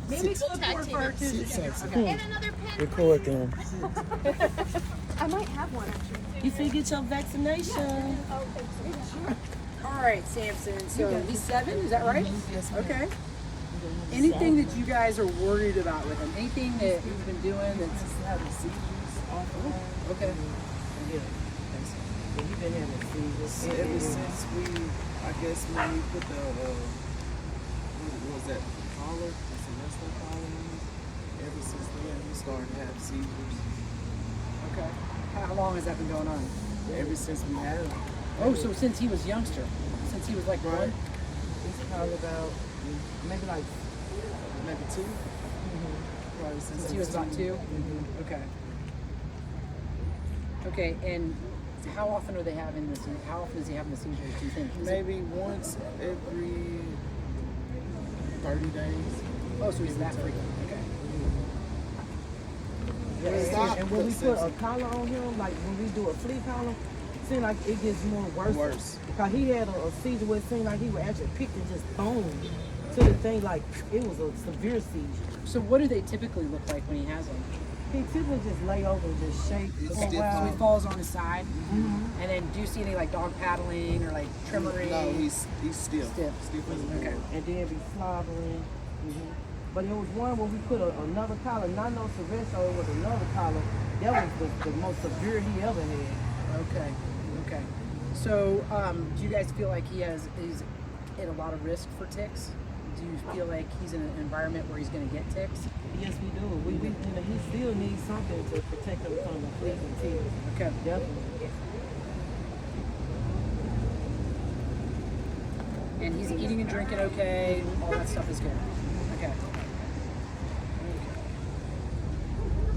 Maybe clip board for her too. Okay. And another pen. Record them. I might have one actually. You finna get your vaccination. All right, Samson. So he's 7, is that right? Yes. Okay. Anything that you guys are worried about with him? Anything that he's been doing that's Having seizures off and on. okay? Yeah. You've been having seizures. Ever since I guess when we put the, what was that, collar? It's a wrestling collar on him. Ever since then, he started to have seizures. Okay. How long has that been going on? Ever since we had him. Oh, so since he was youngster, since he was like Right. 1. It's probably about maybe like Maybe 2. Probably Since he was about 2. Okay. Okay, and how often are they having this? How often is he having the seizures? Do you think? Maybe once every 30 days. Oh, so he's that frequent. Okay. Stop. and when we put a collar on him, like when we do a flea collar, it seems like it gets more worse. Because he had a seizure where it seemed like he would actually pick and just boom to the thing, like it was a severe seizure. So what do they typically look like when he has them? He typically just lay over and just shake It's for a So while. he falls on his side, and then do you see any like dog paddling or like tremoring? No, he's stiff. Stiff. Stiff as a board. Okay. And then be slobbering. But there was one where we put another collar, not no Sylvester, it was another collar. That was the most severe he ever had. Okay. Okay. So do you guys feel like he's at a lot of risk for ticks? Do you feel like he's in an environment where he's going to get ticks? Yes, we do. He still needs something to protect him from the fleas and ticks. Okay. Definitely. And he's eating and drinking okay. All that stuff is good. Okay.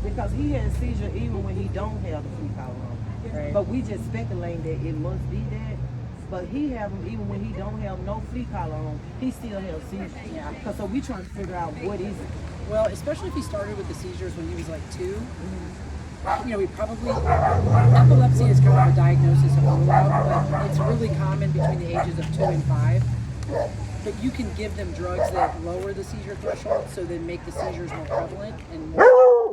Because he has seizure even when he don't have the flea collar on. Right. But we just speculate that it must be that. But he have them even when he don't have no flea collar on. He still has seizures. Yeah. Cause so we trying to figure out what is it. Well, especially if he started with the seizures when he was like 2. You know, we probably, epilepsy is kind of a diagnosis of rule out, but it's really common between the ages of 2 and 5. But you can give them drugs that lower the seizure threshold, so they make the seizures more prevalent and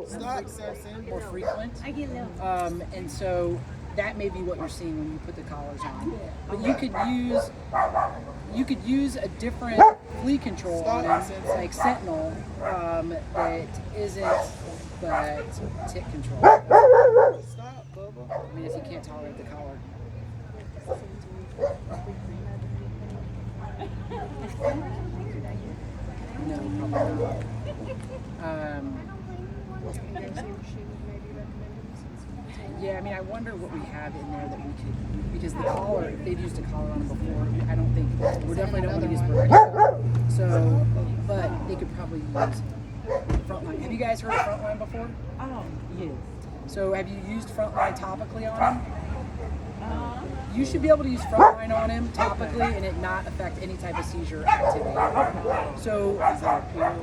Stop, Samson. more frequent. I get low. And so that may be what you're seeing when you put the collars on. But you could use a different flea control on him, like Sentinel, that isn't but tick control. Stop, Bubba. I mean, if you can't tolerate the collar. No, probably not. Yeah, I mean, I wonder what we have in there that we could, because the collar, if they've used a collar on them before, I don't think, we definitely don't want to use Beretta. So, but they could probably use Frontline. Have you guys heard of Frontline before? Oh, yes. So have you used Frontline topically on him? You should be able to use Frontline on him topically and it not affect any type of seizure activity. So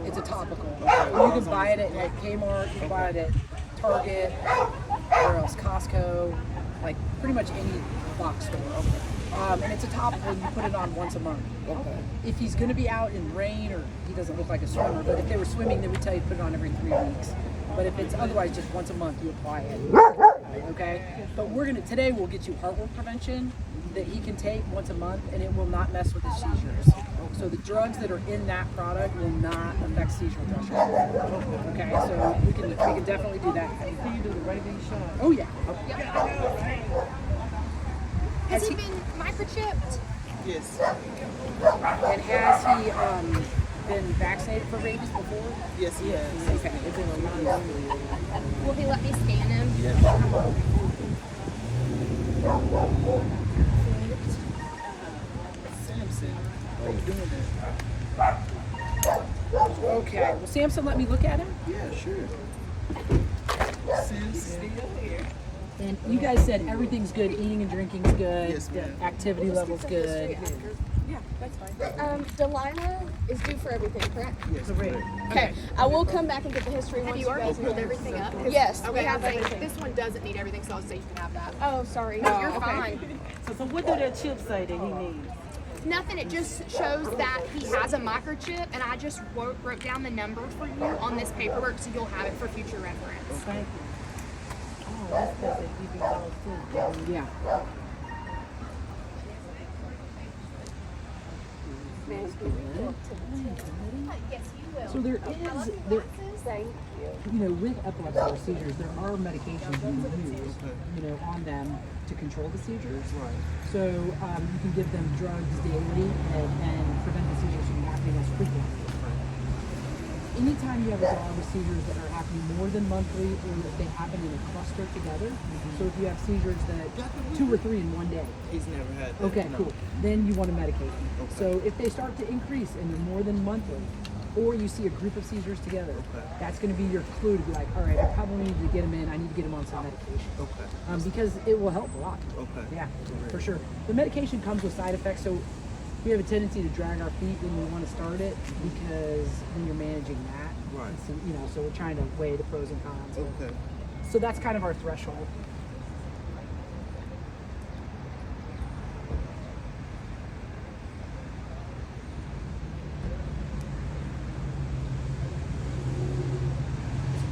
it's a topical. You can buy it at Kmart, you can buy it at Target, or else Costco, like pretty much any box store. And it's a topical, you put it on once a month. If he's going to be out in rain, or he doesn't look like a swimmer, but if they were swimming, then we tell you to put it on every 3 weeks. But if it's otherwise just once a month, you apply it. Okay? But today we'll get you heartworm prevention that he can take once a month, and it will not mess with his seizures. So the drugs that are in that product will not affect seizure threshold. Okay, so we can definitely do that. Can you do the rabies shot? Oh yeah. Has he been microchipped? Yes. And has he been vaccinated for rabies before? Yes, he has. Okay. It's been a long Will he let me scan him? Samson, why are you doing that? Okay. Well, Samson, let me look at him. Yeah, sure. Samson. And you guys said everything's good, eating and drinking's good, Yes, ma'am. activity level's good. Yeah, that's fine. Delilah is due for everything, correct? Yes, correct. Okay, I will come back and get the history once Have you you already guys pulled know. everything up? Yes, we Okay, have I was like, everything. this one doesn't need everything, so I'll say you can have that. Oh, sorry. No, you're okay. fine. So what do that chip say that he needs? Nothing. It just shows that he has a microchip, and I just wrote down the number for you on this paperwork so you'll have it for future reference. Thank you. Oh, that's because they give you those too. Yeah. Yes, you will. So there with epilepsy or seizures, there are medications you use, on them to control the seizures. Right. So you can give them drugs daily and prevent the seizures from happening as frequently. Anytime you have a dog with seizures that are happening more than monthly or that they happen in a cluster together, so if you have seizures that 2 or 3 in one day, He's never had that. okay, no. cool, then you want to medicate them. Okay. So if they start to increase and they're more than monthly, or you see a group of seizures together, that's going to be your clue to be like, all right, I probably need to get them in. I need to get them on some medication. Okay. Because it will help a lot. Okay. Yeah, for sure. The medication comes with side effects, so we have a tendency to drag our feet when we want to start it because when you're managing that, Right. so, so we're trying to weigh the pros and cons. Okay. So that's kind of our threshold.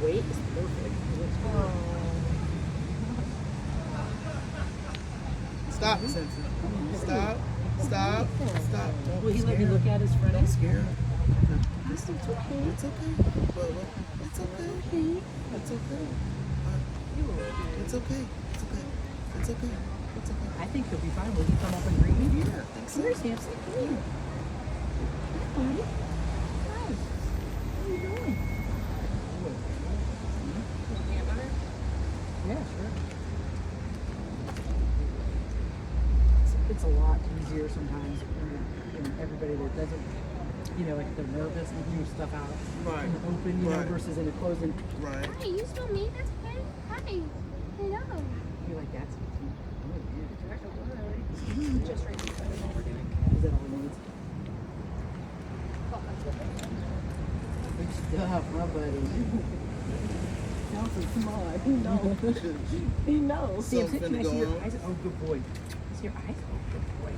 Weight is perfect. Stop, Samson. Stop. Stop. Stop. Don't Will be he let me scared. look at his friend? Don't scare him. It's okay. It's okay. But it's okay. It's okay. It's okay. It's okay. It's okay. It's okay. I think he'll be fine. Will he come up and greet me? Yeah, I think so. Come here, Samson. Come here. Hi, buddy. Hi. How you doing? Yeah, sure. It's a lot easier sometimes when everybody that doesn't, like they're nervous and move stuff out Right. in the open, Right. versus in a closed. And Right. Hi, you still me? That's okay. Hi. Hello. you're like, that's Just right here. Is that all it needs? Good stuff, my buddy. Nelson, come on. He knows. He knows. Samson, can I see your Something eyes? Oh, good boy. See your eyes? Oh, good boy.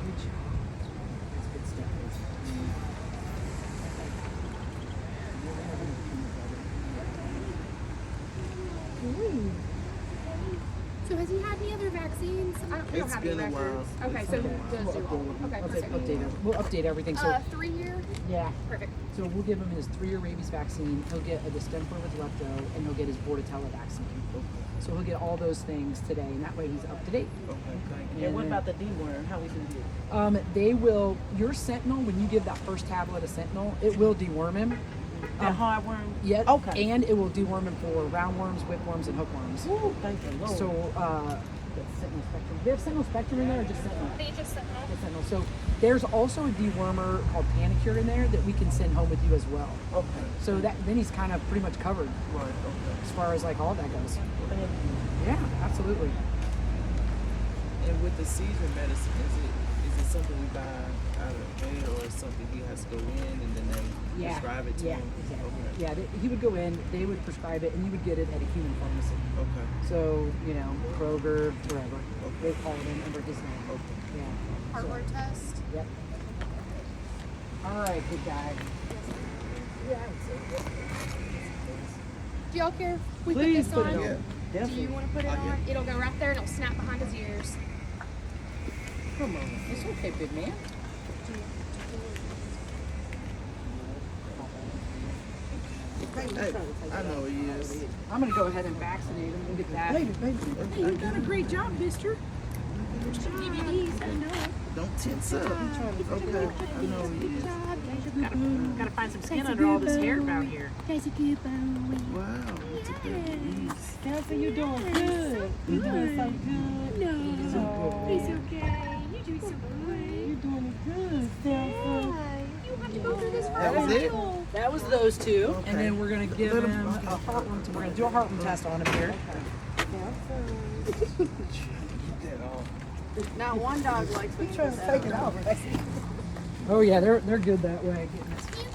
Good job. That's good stuff. So has he had any other vaccines? We don't It's have any been a while. records. Okay, so does do all. Okay, We'll perfect. update it. We'll update everything. So 3 year? yeah. Perfect. So we'll give him his 3-year rabies vaccine. He'll get a distemper with lepto, and he'll get his Bordetella vaccine. So he'll get all those things today, and that way he's up to date. Okay. And what about the deworm? How we do it? They will. Your Sentinel, when you give that first tablet of Sentinel, it will deworm him. That hard worm? Yeah. Okay. And it will deworm him for roundworms, whipworms, and hookworms. Woo, thank you, Lord. So, the Sentinel Spectrum. Do they have Sentinel Spectrum in there or just Sentinel? They just sent that. Just Sentinel. So there's also a dewormer called Panicure in there that we can send home with you as well. Okay. So that then he's kind of pretty much covered Right. Okay. as far as like all that goes. Thank you. Yeah, absolutely. And with the seizure medicine, is it something we buy out of the vet, or is something he has to go in and then they prescribe it to yeah, him? exactly. Okay. Yeah, he would go in, they would prescribe it, and you would get it at a human pharmacy. Okay. So, Kroger, wherever. They call it in under his name. Okay. Yeah. Hardware test. Yep. All right, good guy. Yeah, I would say yes. Do y'all care if we Please put put this it on? on. Yeah. Do Definitely. you want to put it Oh, yeah. on? It'll go right there and it'll snap behind his ears. Come on. It's okay, big man. Hey, I know he is. I'm going to go ahead and vaccinate him. We'll get that. Baby. Hey, you've done a great job, mister. DVDs, I know. Don't tense up. Okay. I know he is. Gotta find some skin under all this hair around here. Guys, a good boy. Wow. It's a good piece. Nelson, you're doing good. You're doing so good. No, he's okay. You're doing so good. You're doing good, Nelson. You have to go through this That was it? That was those two. Okay. And then we're going to give Let him him- a heartworm. We're going to do a heartworm test on him here. Get that off. Not one dog likes me. Trying to take it off. Oh, yeah, they're good that way.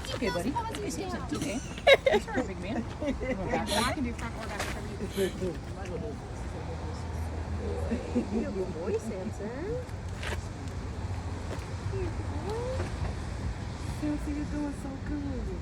It's okay, buddy. It's okay. It's all right, big man. I can do front or back, whatever you Good boy, Samson. Samson, you're doing so good.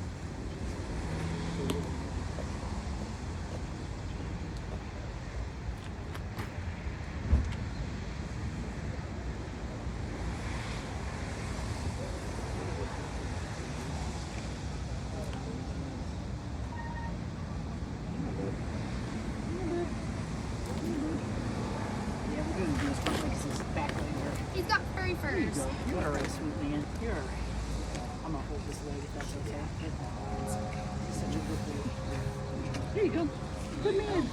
Yeah, we're going to do this one because it's back later. He's got furry There you furs. go. You're all right, sweet man. You're all right. I'm going to hold this leg if that's okay. It's okay. He's such a good boy. There you go. Good man.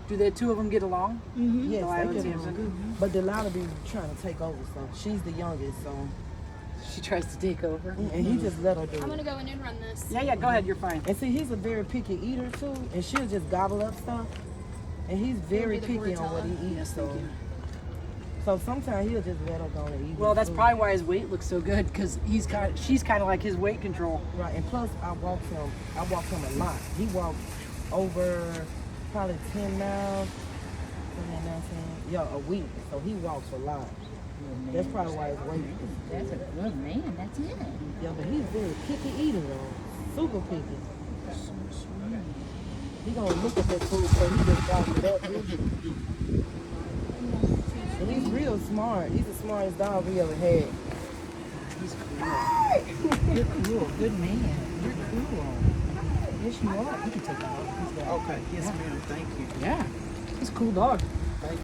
Do the two of them get along? Yes, I they would get say along so. good. But Delilah be trying to take over, so she's the youngest, so She tries to take over. and he just let her do I'm it. gonna go in and run this. Yeah, go ahead. You're fine. And see, he's a very picky eater too, and she'll just gobble up stuff. And he's very do the picky on what he Bratella. eats. Yes, so, thank you. so sometimes he'll just let her go and eat. Well, his that's food. probably why his weight looks so good because she's kind of like his weight control. Right, and plus I walk him a lot. He walks over probably 10 miles, 19, a week. So he walks a lot. That's probably why his weight is. That's a good man. That's it. Yeah, but he's very picky eater though. Super picky. He gonna look at that food so he just gobbles it up. And he's real smart. He's the smartest dog we ever had. He's cool. You're cool. Good man. You're cool. Yes, you are. You can take that off. He's got- Okay, yes, ma'am. Thank you. Yeah, he's a cool dog.